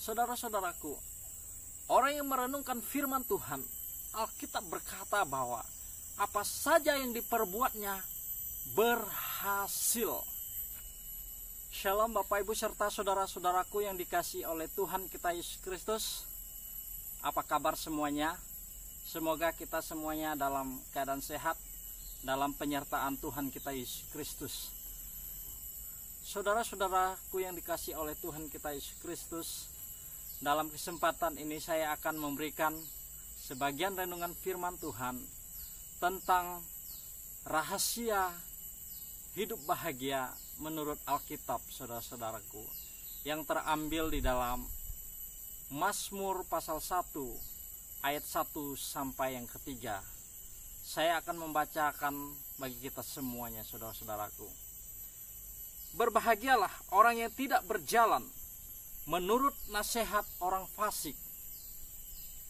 Saudara-saudaraku, orang yang merenungkan firman Tuhan, Alkitab berkata bahwa apa saja yang diperbuatnya berhasil. Shalom Bapak Ibu serta saudara-saudaraku yang dikasihi oleh Tuhan kita Yesus Kristus. Apa kabar semuanya? Semoga kita semuanya dalam keadaan sehat, dalam penyertaan Tuhan kita Yesus Kristus. Saudara-saudaraku yang dikasihi oleh Tuhan kita Yesus Kristus, dalam kesempatan ini saya akan memberikan sebagian renungan firman Tuhan tentang rahasia hidup bahagia menurut Alkitab, saudara-saudaraku, yang terambil di dalam Mazmur pasal 1 ayat 1 sampai yang ketiga. Saya akan membacakan bagi kita semuanya, saudara-saudaraku. Berbahagialah orang yang tidak berjalan menurut nasihat orang fasik,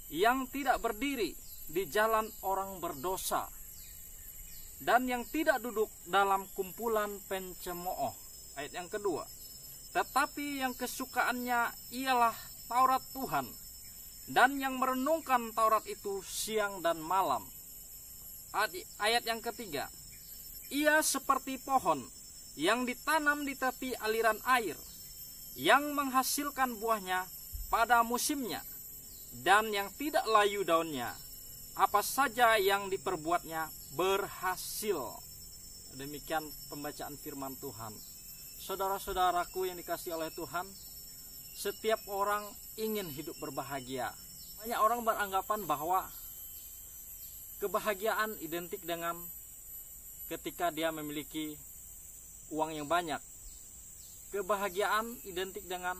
yang tidak berdiri di jalan orang berdosa, dan yang tidak duduk dalam kumpulan pencemooh. Ayat yang kedua, tetapi yang kesukaannya ialah Taurat Tuhan, dan yang merenungkan Taurat itu siang dan malam. Ayat yang ketiga, ia seperti pohon yang ditanam di tepi aliran air, yang menghasilkan buahnya pada musimnya, dan yang tidak layu daunnya. Apa saja yang diperbuatnya berhasil. Demikian pembacaan firman Tuhan. Saudara-saudaraku yang dikasihi oleh Tuhan, setiap orang ingin hidup berbahagia. Banyak orang beranggapan bahwa kebahagiaan identik dengan ketika dia memiliki uang yang banyak. Kebahagiaan identik dengan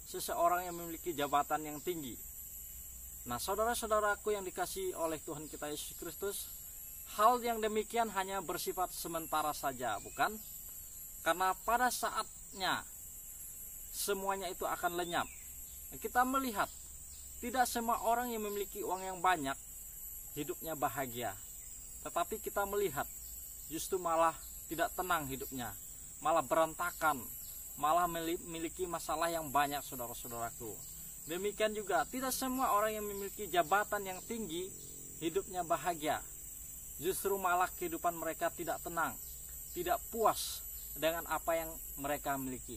seseorang yang memiliki jabatan yang tinggi. Nah, saudara-saudaraku yang dikasihi oleh Tuhan kita Yesus Kristus, hal yang demikian hanya bersifat sementara saja, bukan? Karena pada saatnya semuanya itu akan lenyap. Kita melihat tidak semua orang yang memiliki uang yang banyak hidupnya bahagia, tetapi kita melihat justru malah tidak tenang hidupnya, malah berantakan, malah memiliki masalah yang banyak, saudara-saudaraku. Demikian juga tidak semua orang yang memiliki jabatan yang tinggi hidupnya bahagia. Justru malah kehidupan mereka tidak tenang, tidak puas dengan apa yang mereka miliki.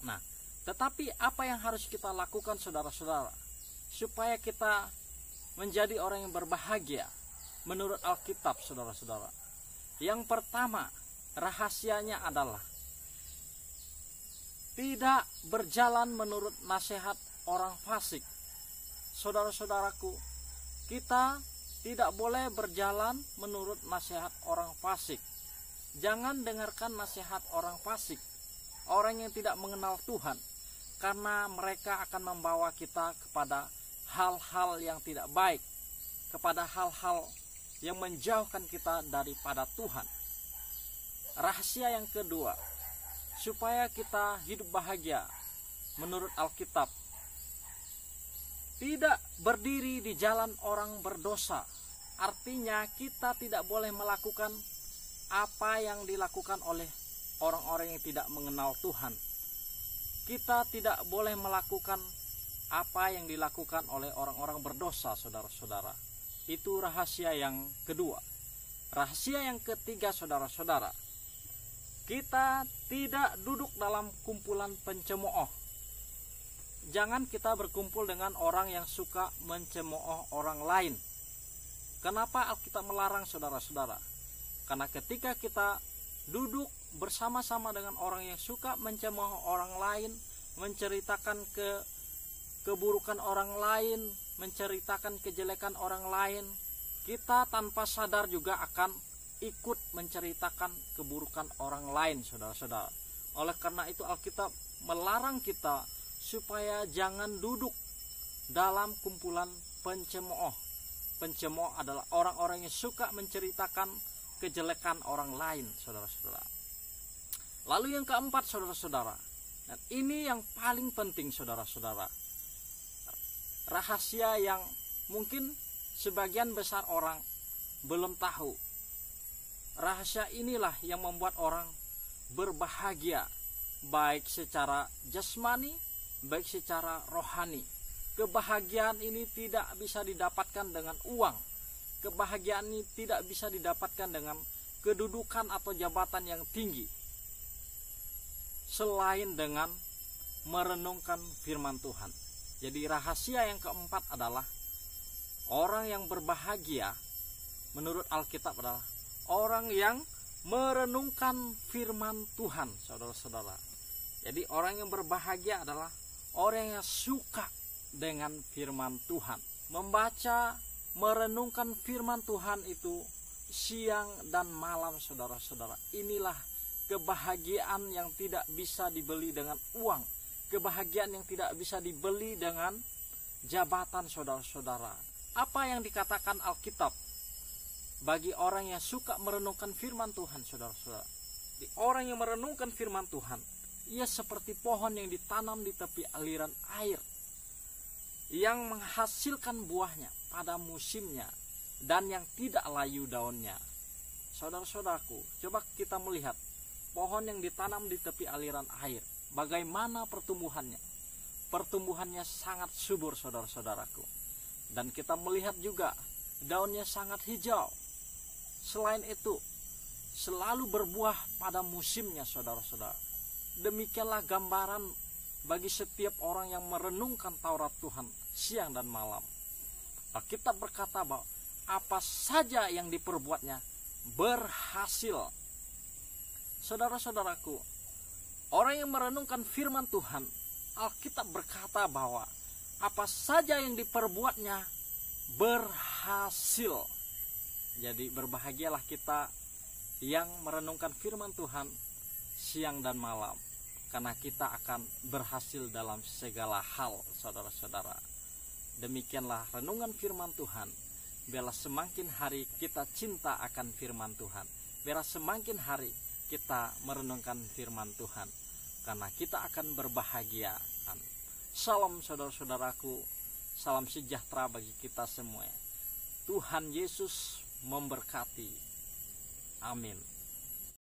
Nah, tetapi apa yang harus kita lakukan, saudara-saudara, supaya kita menjadi orang yang berbahagia menurut Alkitab, saudara-saudara? Yang pertama, rahasianya adalah tidak berjalan menurut nasihat orang fasik. Saudara-saudaraku, kita tidak boleh berjalan menurut nasihat orang fasik. Jangan dengarkan nasihat orang fasik, orang yang tidak mengenal Tuhan, karena mereka akan membawa kita kepada hal-hal yang tidak baik, kepada hal-hal yang menjauhkan kita daripada Tuhan. Rahasia yang kedua, supaya kita hidup bahagia menurut Alkitab, tidak berdiri di jalan orang berdosa. Artinya kita tidak boleh melakukan apa yang dilakukan oleh orang-orang yang tidak mengenal Tuhan. Kita tidak boleh melakukan apa yang dilakukan oleh orang-orang berdosa, saudara-saudara. Itu rahasia yang kedua. Rahasia yang ketiga, saudara-saudara, kita tidak duduk dalam kumpulan pencemooh. Jangan kita berkumpul dengan orang yang suka mencemooh orang lain. Kenapa Alkitab melarang, saudara-saudara? Karena ketika kita duduk bersama-sama dengan orang yang suka mencemooh orang lain, menceritakan keburukan orang lain, menceritakan kejelekan orang lain, kita tanpa sadar juga akan ikut menceritakan keburukan orang lain, saudara-saudara. Oleh karena itu Alkitab melarang kita supaya jangan duduk dalam kumpulan pencemooh. Pencemooh adalah orang-orang yang suka menceritakan kejelekan orang lain, saudara-saudara. Lalu yang keempat, saudara-saudara, dan ini yang paling penting, saudara-saudara, rahasia yang mungkin sebagian besar orang belum tahu. Rahasia inilah yang membuat orang berbahagia, baik secara jasmani baik secara rohani. Kebahagiaan ini tidak bisa didapatkan dengan uang. Kebahagiaan ini tidak bisa didapatkan dengan kedudukan atau jabatan yang tinggi, selain dengan merenungkan firman Tuhan. Jadi rahasia yang keempat adalah orang yang berbahagia menurut Alkitab adalah orang yang merenungkan firman Tuhan, saudara-saudara. Jadi orang yang berbahagia adalah orang yang suka dengan firman Tuhan. Membaca, merenungkan firman Tuhan itu siang dan malam, saudara-saudara. Inilah kebahagiaan yang tidak bisa dibeli dengan uang. Kebahagiaan yang tidak bisa dibeli dengan jabatan, saudara-saudara. Apa yang dikatakan Alkitab bagi orang yang suka merenungkan firman Tuhan, saudara-saudara? Orang yang merenungkan firman Tuhan, ia seperti pohon yang ditanam di tepi aliran air, yang menghasilkan buahnya pada musimnya dan yang tidak layu daunnya. Saudara-saudaraku, coba kita melihat pohon yang ditanam di tepi aliran air. Bagaimana pertumbuhannya? Pertumbuhannya sangat subur, saudara-saudaraku. Dan kita melihat juga daunnya sangat hijau. Selain itu, selalu berbuah pada musimnya, saudara-saudara. Demikianlah gambaran bagi setiap orang yang merenungkan Taurat Tuhan siang dan malam. Alkitab berkata bahwa apa saja yang diperbuatnya berhasil. Saudara-saudaraku, orang yang merenungkan firman Tuhan, Alkitab berkata bahwa apa saja yang diperbuatnya berhasil. Jadi berbahagialah kita yang merenungkan firman Tuhan siang dan malam, karena kita akan berhasil dalam segala hal, saudara-saudara. Demikianlah renungan firman Tuhan. Biarlah semakin hari kita cinta akan firman Tuhan. Biarlah semakin hari kita merenungkan firman Tuhan, karena kita akan berbahagia. Salam, saudara-saudaraku. Salam sejahtera bagi kita semua. Tuhan Yesus memberkati. Amin.